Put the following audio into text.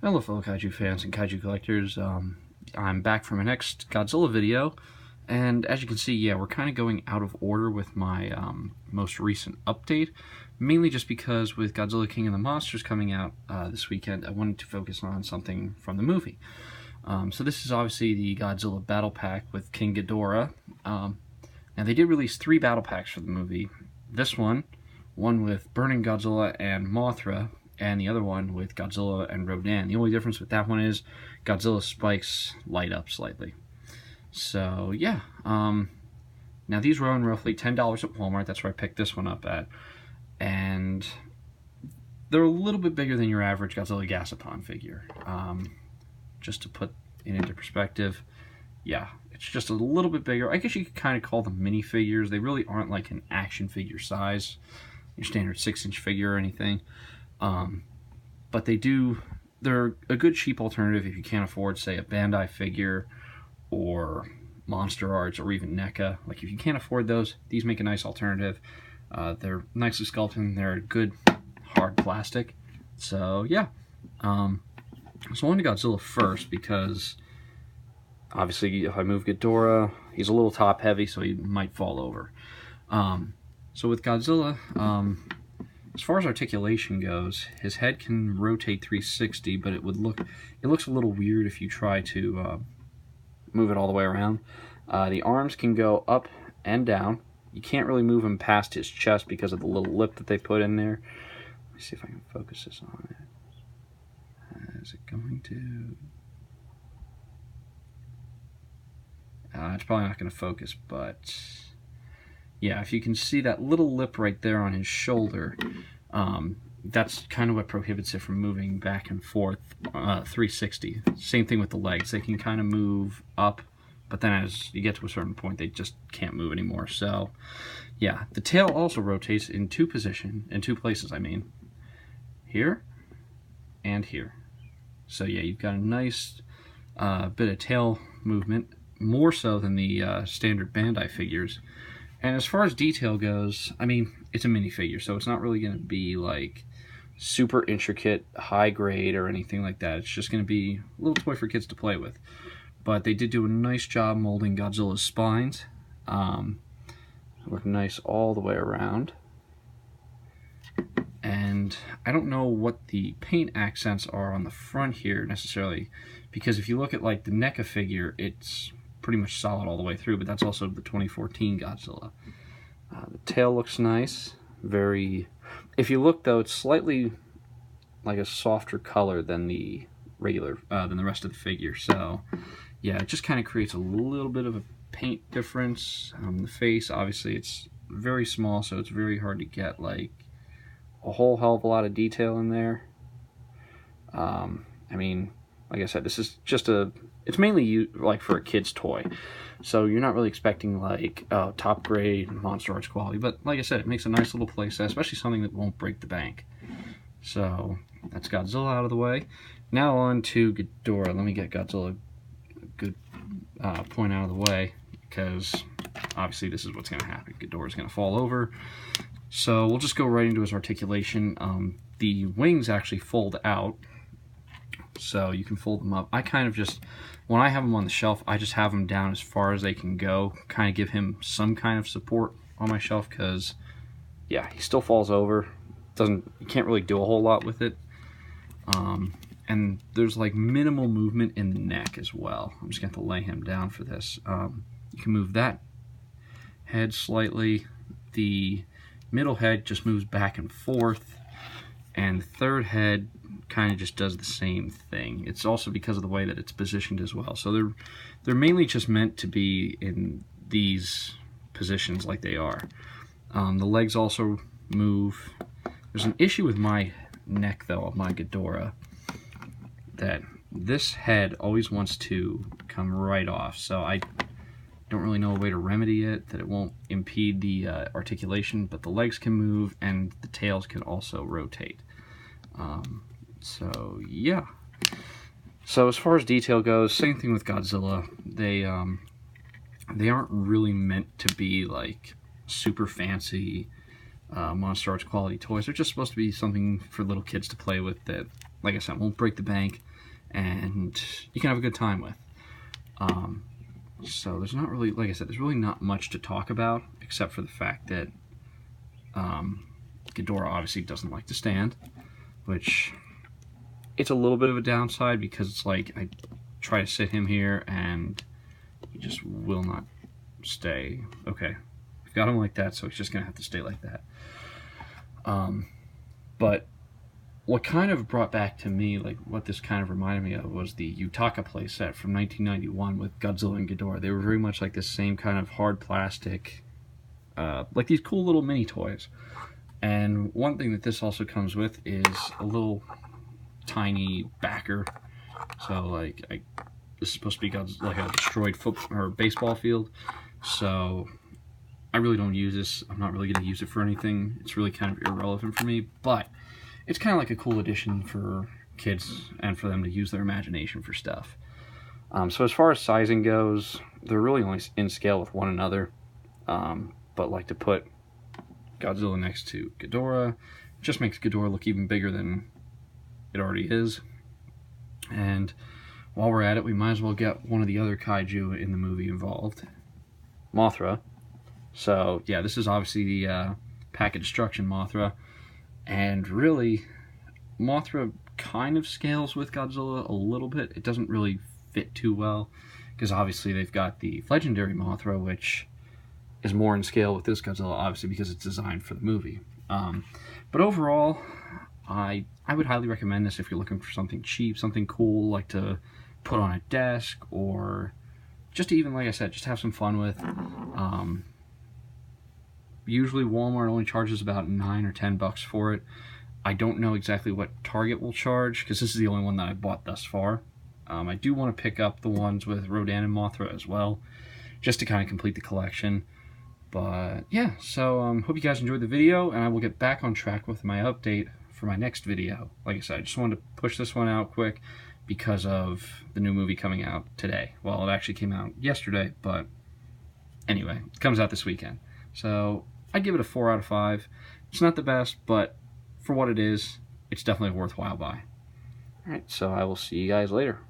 Hello fellow kaiju fans and kaiju collectors. I'm back for my next Godzilla video, and as you can see, yeah, we're kind of going out of order with my most recent update, mainly just because with Godzilla King of the Monsters coming out this weekend, I wanted to focus on something from the movie. So this is obviously the Godzilla Battle Pack with King Ghidorah. Now they did release 3 battle packs for the movie. This one with Burning Godzilla and Mothra, and the other one with Godzilla and Rodan. The only difference with that one is Godzilla's spikes light up slightly. So yeah, now these run roughly $10 at Walmart. That's where I picked this one up at, and they're a little bit bigger than your average Godzilla Gasapon figure. Just to put it into perspective, yeah, it's just a little bit bigger. I guess you could kind of call them mini figures. They really aren't like an action figure size, your standard 6-inch figure or anything. But they're a good cheap alternative if you can't afford, say, a Bandai figure or Monster Arts or even NECA. Like, if you can't afford those, these make a nice alternative. They're nicely sculpted, they're good hard plastic. So yeah, so on to Godzilla first, because obviously if I move Ghidorah, he's a little top heavy, so he might fall over. So with Godzilla, as far as articulation goes, his head can rotate 360, but it looks a little weird if you try to move it all the way around. The arms can go up and down. You can't really move him past his chest because of the little lip that they put in there. Let me see if I can focus this on it. Is it going to? It's probably not going to focus, but yeah, if you can see that little lip right there on his shoulder, that's kind of what prohibits it from moving back and forth 360. Same thing with the legs. They can kind of move up, but then as you get to a certain point, they just can't move anymore. So yeah, the tail also rotates in two places, I mean. Here and here. So yeah, you've got a nice bit of tail movement, more so than the standard Bandai figures. And as far as detail goes, I mean, it's a minifigure, so it's not really going to be like super intricate, high grade, or anything like that. It's just going to be a little toy for kids to play with. But they did do a nice job molding Godzilla's spines. Look nice all the way around. And I don't know what the paint accents are on the front here necessarily, because if you look at like the NECA figure, it's pretty much solid all the way through, but that's also the 2014 Godzilla. The tail looks nice. If you look though, it's slightly like a softer color than the than the rest of the figure. So yeah, it just kind of creates a little bit of a paint difference. The face, obviously, it's very small, so it's very hard to get like a whole hell of a lot of detail in there. I mean, like I said, this is just it's mainly used like for a kid's toy, so you're not really expecting like top grade Monster Arts quality, but like I said, it makes a nice little playset, especially something that won't break the bank. So that's Godzilla out of the way. Now on to Ghidorah. Let me get Godzilla a good point out of the way, because obviously this is what's going to happen. Ghidorah's going to fall over. So we'll just go right into his articulation. The wings actually fold out, so you can fold them up. I kind of just, when I have them on the shelf, I just have them down as far as they can go, kind of give him some kind of support on my shelf, because yeah, he still falls over. You can't really do a whole lot with it. And there's like minimal movement in the neck as well. I'm just going to have to lay him down for this. You can move that head slightly. The middle head just moves back and forth, and the third head kind of just does the same thing. It's also because of the way that it's positioned as well. So they're mainly just meant to be in these positions like they are. The legs also move. There's an issue with my neck though, of my Ghidorah, that this head always wants to come right off. So I don't really know a way to remedy it, that it won't impede the articulation, but the legs can move and the tails can also rotate. So yeah. So as far as detail goes, same thing with Godzilla. They aren't really meant to be like super fancy Monster Arts quality toys. They're just supposed to be something for little kids to play with that, like I said, won't break the bank. and you can have a good time with. So there's not really, like I said, there's really not much to talk about except for the fact that Ghidorah obviously doesn't like to stand, which it's a little bit of a downside because it's like I try to sit him here and he just will not stay. Okay, I've got him like that, so he's just gonna have to stay like that. But what kind of brought back to me, like what this kind of reminded me of, was the Yutaka playset from 1991 with Godzilla and Ghidorah. They were very much like this same kind of hard plastic, like these cool little mini toys. And one thing that this also comes with is a little tiny backer. So like, this is supposed to be like a destroyed football or baseball field. So I really don't use this. I'm not really going to use it for anything. It's really kind of irrelevant for me, but it's kind of like a cool addition for kids and for them to use their imagination for stuff. So as far as sizing goes, they're really only in scale with one another. But like to put Godzilla next to Ghidorah just makes Ghidorah look even bigger than it already is. And while we're at it, we might as well get one of the other kaiju in the movie involved, Mothra. So yeah, this is obviously the Pack of Destruction Mothra. And really, Mothra kind of scales with Godzilla a little bit. It doesn't really fit too well, because obviously they've got the legendary Mothra, which is more in scale with this Godzilla, obviously, because it's designed for the movie. But overall, I would highly recommend this if you're looking for something cheap, something cool, like to put on a desk, or just to even, like I said, just have some fun with. Usually Walmart only charges about $9 or $10 for it. I don't know exactly what Target will charge, because this is the only one that I bought thus far. I do want to pick up the ones with Rodan and Mothra as well, just to kind of complete the collection. But yeah, so hope you guys enjoyed the video, and I will get back on track with my update for my next video. Like I said, I just wanted to push this one out quick because of the new movie coming out today. Well, it actually came out yesterday, but anyway, it comes out this weekend. So I'd give it a 4 out of 5. It's not the best, but for what it is, it's definitely a worthwhile buy. Alright, so I will see you guys later.